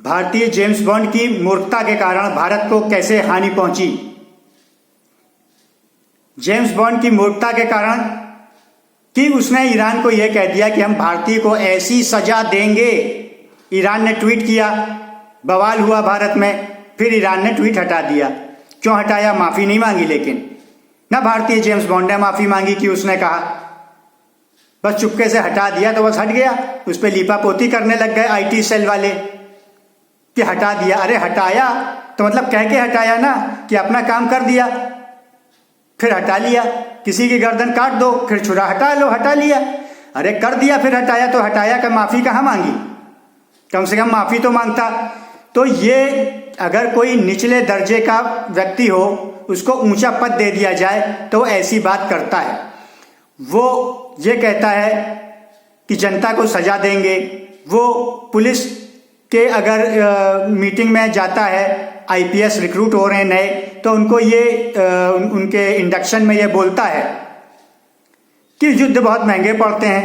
भारतीय James bond की मूर्खता के कारण भारत को कैसे हानि पहुंची। जेम्स बॉन्ड की मूर्खता के कारण कि उसने ईरान को यह कह दिया कि हम भारतीय को ऐसी सजा देंगे। ईरान ने ट्वीट किया, बवाल हुआ भारत में, फिर ईरान ने ट्वीट हटा दिया। क्यों हटाया? माफी नहीं मांगी, लेकिन ना भारतीय जेम्स बॉन्ड ने माफी मांगी कि उसने कहा, बस चुपके से हटा दिया तो बस हट गया। उस पर लीपापोती करने लग गए आईटी सेल वाले कि हटा दिया। अरे हटाया तो मतलब कह के हटाया ना कि अपना काम कर दिया, फिर हटा लिया। किसी की गर्दन काट दो फिर छुरा हटा लो, हटा लिया। अरे कर दिया फिर हटाया, तो हटाया का माफी कहाँ मांगी? कम से कम माफी तो मांगता। तो ये अगर कोई निचले दर्जे का व्यक्ति हो, उसको ऊंचा पद दे दिया जाए तो वो ऐसी बात करता है। वो ये कहता है कि जनता को सजा देंगे। वो पुलिस के अगर मीटिंग में जाता है, आईपीएस रिक्रूट हो रहे हैं नए, तो उनको ये उनके इंडक्शन में ये बोलता है कि युद्ध बहुत महंगे पड़ते हैं,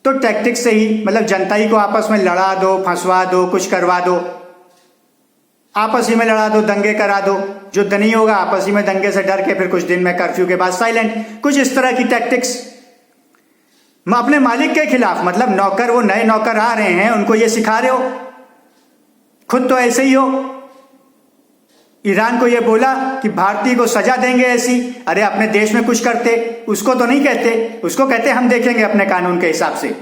तो टैक्टिक्स से ही, मतलब जनता ही को आपस में लड़ा दो, फंसवा दो, कुछ करवा दो, आपस ही में लड़ा दो, दंगे करा दो, युद्ध नहीं होगा, आपस ही में दंगे से डर के फिर कुछ दिन में कर्फ्यू के बाद साइलेंट, कुछ इस तरह की टैक्टिक्स अपने मालिक के खिलाफ। मतलब नौकर, वो नए नौकर आ रहे हैं, उनको ये सिखा रहे हो, खुद तो ऐसे ही हो। ईरान को ये बोला कि भारतीय को सजा देंगे ऐसी। अरे अपने देश में कुछ करते, उसको तो नहीं कहते, उसको कहते हम देखेंगे अपने कानून के हिसाब से।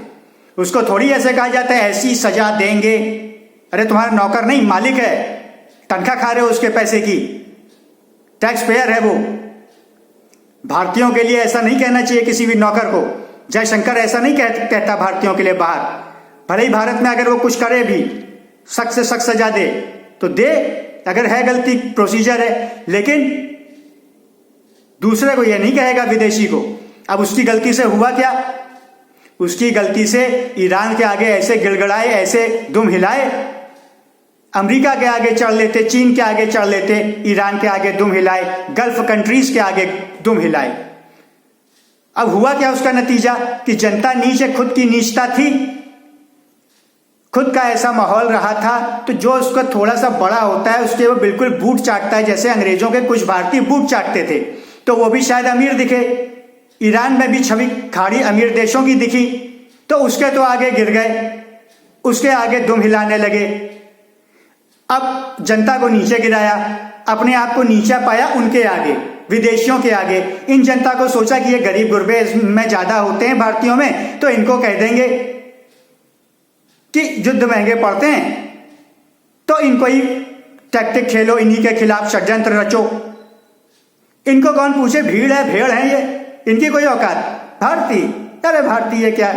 उसको थोड़ी ऐसे कहा जाता है ऐसी सजा देंगे। अरे तुम्हारा नौकर नहीं, मालिक है, तनख्वाह खा रहे हो उसके पैसे की, टैक्स पेयर है वो। भारतीयों के लिए ऐसा नहीं कहना चाहिए किसी भी नौकर को। जयशंकर ऐसा नहीं कहता भारतीयों के लिए बाहर। भले ही भारत में अगर वो कुछ करे भी, सख्त से सख्त सजा दे तो दे, अगर है गलती, प्रोसीजर है, लेकिन दूसरे को यह नहीं कहेगा, विदेशी को। अब उसकी गलती से हुआ क्या? उसकी गलती से ईरान के आगे ऐसे गिड़गिड़ाए, ऐसे दुम हिलाए, अमेरिका के आगे चढ़ लेते, चीन के आगे चढ़ लेते, ईरान के आगे दुम हिलाए, गल्फ कंट्रीज के आगे दुम हिलाए। अब हुआ क्या उसका नतीजा? कि जनता नीचे, खुद की नीचता थी, खुद का ऐसा माहौल रहा था, तो जो उसका थोड़ा सा बड़ा होता है उसके वो बिल्कुल बूट चाटता है, जैसे अंग्रेजों के कुछ भारतीय बूट चाटते थे, तो वो भी शायद अमीर दिखे। ईरान में भी छवि खाड़ी अमीर देशों की दिखी, तो उसके तो आगे गिर गए, उसके आगे दुम हिलाने लगे। अब जनता को नीचे गिराया, अपने आप को नीचा पाया उनके आगे, विदेशियों के आगे। इन जनता को सोचा कि ये गरीब गुरबे में ज्यादा होते हैं भारतीयों में, तो इनको कह देंगे कि युद्ध महंगे पड़ते हैं, तो इनको ही टैक्टिक खेलो, इन्हीं के खिलाफ षड्यंत्र रचो। इनको कौन पूछे, भीड़ है, भेड़ है, ये इनकी कोई औकात? भारतीय, अरे भारतीय क्या?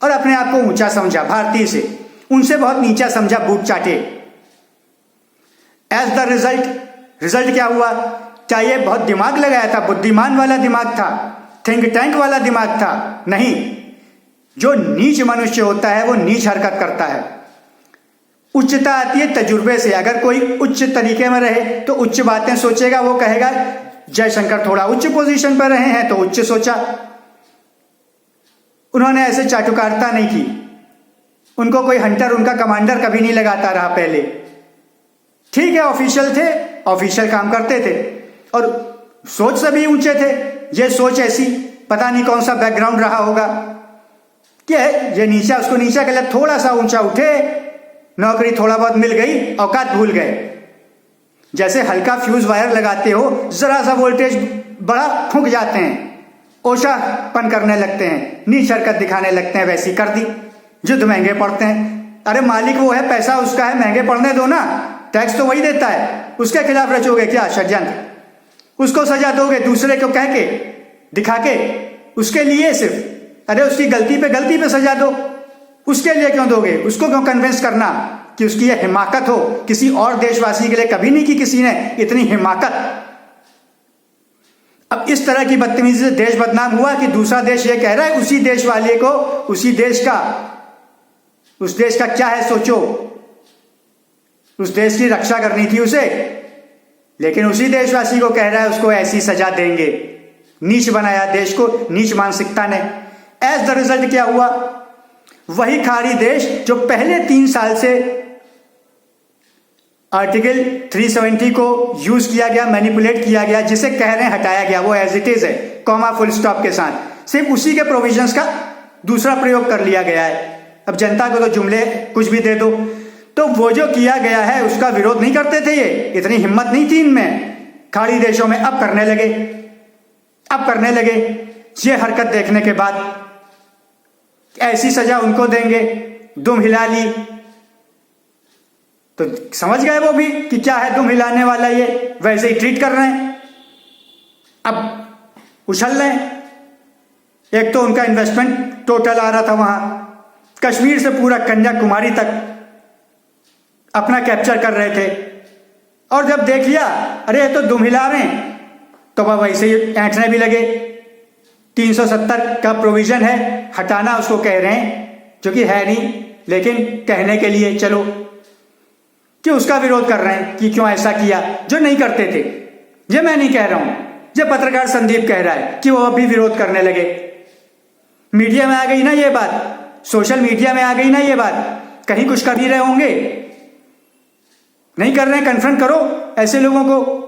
और अपने आप को ऊंचा समझा भारतीय से, उनसे बहुत नीचा समझा, बूट चाटे। एज द रिजल्ट क्या हुआ? क्या ये बहुत दिमाग लगाया था, बुद्धिमान वाला दिमाग था, थिंक टैंक वाला दिमाग था? नहीं। जो नीच मनुष्य होता है वो नीच हरकत करता है। उच्चता आती है तजुर्बे से। अगर कोई उच्च तरीके में रहे तो उच्च बातें सोचेगा, वो कहेगा जयशंकर थोड़ा उच्च पोजीशन पर रहे हैं तो उच्च सोचा। उन्होंने ऐसे चाटुकारिता नहीं की, उनको कोई हंटर, उनका कमांडर कभी नहीं लगाता रहा पहले। ठीक है, ऑफिशियल थे, ऑफिशियल काम करते थे और सोच से भी ऊंचे थे। ये सोच ऐसी, पता नहीं कौन सा बैकग्राउंड रहा होगा कि ये नीचा, उसको नीचा कर लिया, थोड़ा सा ऊंचा उठे, नौकरी थोड़ा बहुत मिल गई, औकात भूल गए। जैसे हल्का फ्यूज वायर लगाते हो, जरा सा वोल्टेज बड़ा फूंक जाते हैं, ओछापन करने लगते हैं, नीच हरकत दिखाने लगते हैं, वैसी कर दी। युद्ध महंगे पड़ते हैं। अरे मालिक वो है, पैसा उसका है, महंगे पड़ने दो ना, टैक्स तो वही देता है, उसके खिलाफ रचोगे क्या षड्यंत्र? उसको सजा दोगे दूसरे को कह के, दिखा के, उसके लिए सिर्फ? अरे उसकी गलती पे सजा दो, उसके लिए क्यों दोगे? उसको क्यों कन्विंस करना कि उसकी ये हिमाकत हो? किसी और देशवासी के लिए कभी नहीं की किसी ने इतनी हिमाकत। अब इस तरह की बदतमीजी से देश बदनाम हुआ कि दूसरा देश ये कह रहा है उसी देश वाले को, उस देश का क्या है सोचो, उस देश की रक्षा करनी थी उसे, लेकिन उसी देशवासी को कह रहा है उसको ऐसी सजा देंगे। नीच बनाया देश को, नीच मानसिकता ने। एज द रिजल्ट क्या हुआ? वही खाड़ी देश जो पहले 3 साल से आर्टिकल 370 को यूज किया गया, मैनिपुलेट किया गया, जिसे कह रहे हैं हटाया गया, वो एज इट इज है, कॉमा फुल स्टॉप के साथ, सिर्फ उसी के प्रोविजंस का दूसरा प्रयोग कर लिया गया है। अब जनता को तो जुमले कुछ भी दे दो। तो वो जो किया गया है उसका विरोध नहीं करते थे, ये इतनी हिम्मत नहीं थी इनमें खाड़ी देशों में, अब करने लगे। अब करने लगे ये हरकत देखने के बाद ऐसी सजा उनको देंगे, दुम हिला ली तो समझ गए वो भी कि क्या है दुम हिलाने वाला, ये वैसे ही ट्रीट कर रहे हैं। अब उछल रहे हैं। एक तो उनका इन्वेस्टमेंट टोटल आ रहा था वहां, कश्मीर से पूरा कन्याकुमारी तक अपना कैप्चर कर रहे थे, और जब देख लिया अरे ये तो दुम हिला रहे हैं, तो वह वैसे ही ऐंठने भी लगे। 370 का प्रोविजन है, हटाना उसको कह रहे हैं, जो कि है नहीं, लेकिन कहने के लिए चलो कि उसका विरोध कर रहे हैं कि क्यों ऐसा किया, जो नहीं करते थे। ये मैं नहीं कह रहा हूं, ये पत्रकार संदीप कह रहा है कि वो अभी विरोध करने लगे। मीडिया में आ गई ना ये बात, सोशल मीडिया में आ गई ना ये बात, कहीं कुछ कर ही रहे होंगे, नहीं कर रहे हैं, कन्फ्रंट करो ऐसे लोगों को।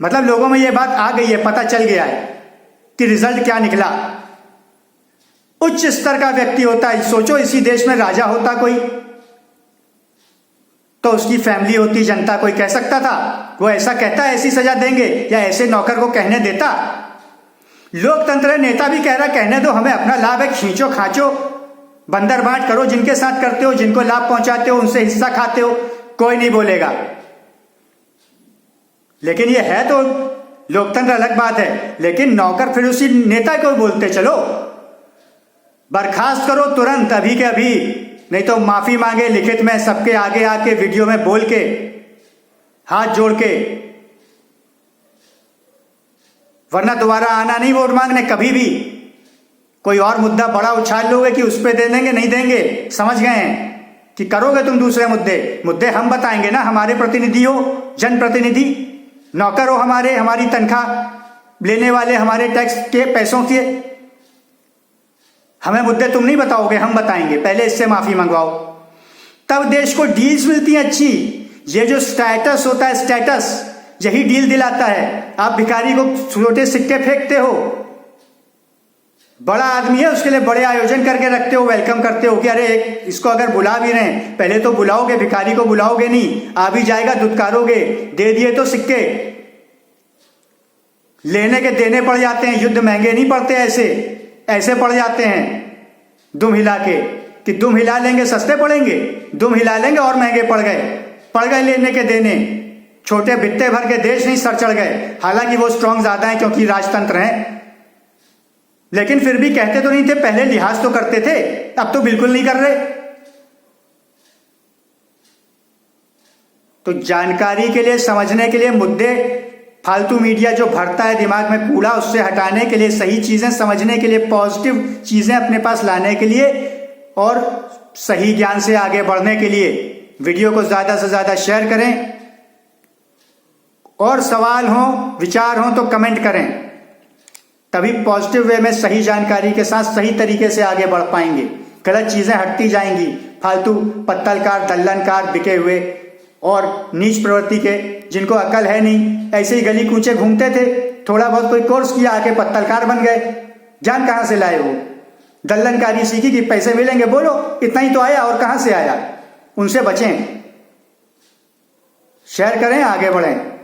मतलब लोगों में ये बात आ गई है, पता चल गया है कि रिजल्ट क्या निकला। उच्च स्तर का व्यक्ति होता है, सोचो इसी देश में राजा होता कोई, तो उसकी फैमिली होती, जनता, कोई कह सकता था वो ऐसा कहता है ऐसी सजा देंगे, या ऐसे नौकर को कहने देता? लोकतंत्र नेता भी कह रहा कहने दो, हमें अपना लाभ है, खींचो खाचो, बंदर बांट करो, जिनके साथ करते हो, जिनको लाभ पहुंचाते हो उनसे हिस्सा खाते हो, कोई नहीं बोलेगा। लेकिन ये है तो लोकतंत्र अलग बात है, लेकिन नौकर फिर उसी नेता को बोलते चलो बर्खास्त करो तुरंत, अभी के अभी, नहीं तो माफी मांगे लिखित में, सबके आगे आके वीडियो में बोल के, हाथ जोड़ के, वरना दोबारा आना नहीं वोट मांगने कभी भी। कोई और मुद्दा बड़ा उछाल लोगे कि उस पर दे देंगे, नहीं देंगे, समझ गए हैं कि करोगे तुम दूसरे मुद्दे हम बताएंगे ना, हमारे प्रतिनिधि हो, जनप्रतिनिधि, नौकर हो हमारे, हमारी तनख्वाह लेने वाले, हमारे टैक्स के पैसों के, हमें मुद्दे तुम नहीं बताओगे, हम बताएंगे, पहले इससे माफी मंगवाओ, तब देश को डील्स मिलती हैं अच्छी। ये जो स्टेटस होता है, स्टेटस यही डील दिलाता है। आप भिखारी को छोटे सिक्के फेंकते हो, बड़ा आदमी है उसके लिए बड़े आयोजन करके रखते हो, वेलकम करते हो कि अरे इसको अगर बुला भी रहे हैं, पहले तो बुलाओगे, भिखारी को बुलाओगे नहीं, आ भी जाएगा दुत्कारोगे, दे दिए तो सिक्के, लेने के देने पड़ जाते हैं, युद्ध महंगे नहीं पड़ते, ऐसे पड़ जाते हैं दुम हिला के, कि दुम हिला लेंगे सस्ते पड़ेंगे, दुम हिला लेंगे और महंगे पड़ गए लेने के देने, छोटे बित्ते भर के देश नहीं सर चढ़ गए। हालांकि वो स्ट्रांग ज्यादा है क्योंकि राजतंत्र है, लेकिन फिर भी कहते तो नहीं थे, पहले लिहाज तो करते थे, अब तो बिल्कुल नहीं कर रहे। तो जानकारी के लिए, समझने के लिए, मुद्दे फालतू मीडिया जो भरता है दिमाग में कूड़ा, उससे हटाने के लिए, सही चीजें समझने के लिए, पॉजिटिव चीजें अपने पास लाने के लिए और सही ज्ञान से आगे बढ़ने के लिए वीडियो को ज्यादा से ज्यादा शेयर करें, और सवाल हो, विचार हो तो कमेंट करें, तभी पॉजिटिव वे में सही जानकारी के साथ सही तरीके से आगे बढ़ पाएंगे। गलत चीजें हटती जाएंगी, फालतू पत्तलकार, दल्लनकार, बिके हुए और नीच प्रवृत्ति के, जिनको अकल है नहीं, ऐसे ही गली कूचे घूमते थे, थोड़ा बहुत कोई कोर्स किया, आके पत्तलकार बन गए। जान कहां से लाए वो? दल्लनकारी सीखी कि पैसे मिलेंगे, बोलो इतना ही तो आया, और कहां से आया? उनसे बचें, शेयर करें, आगे बढ़ें।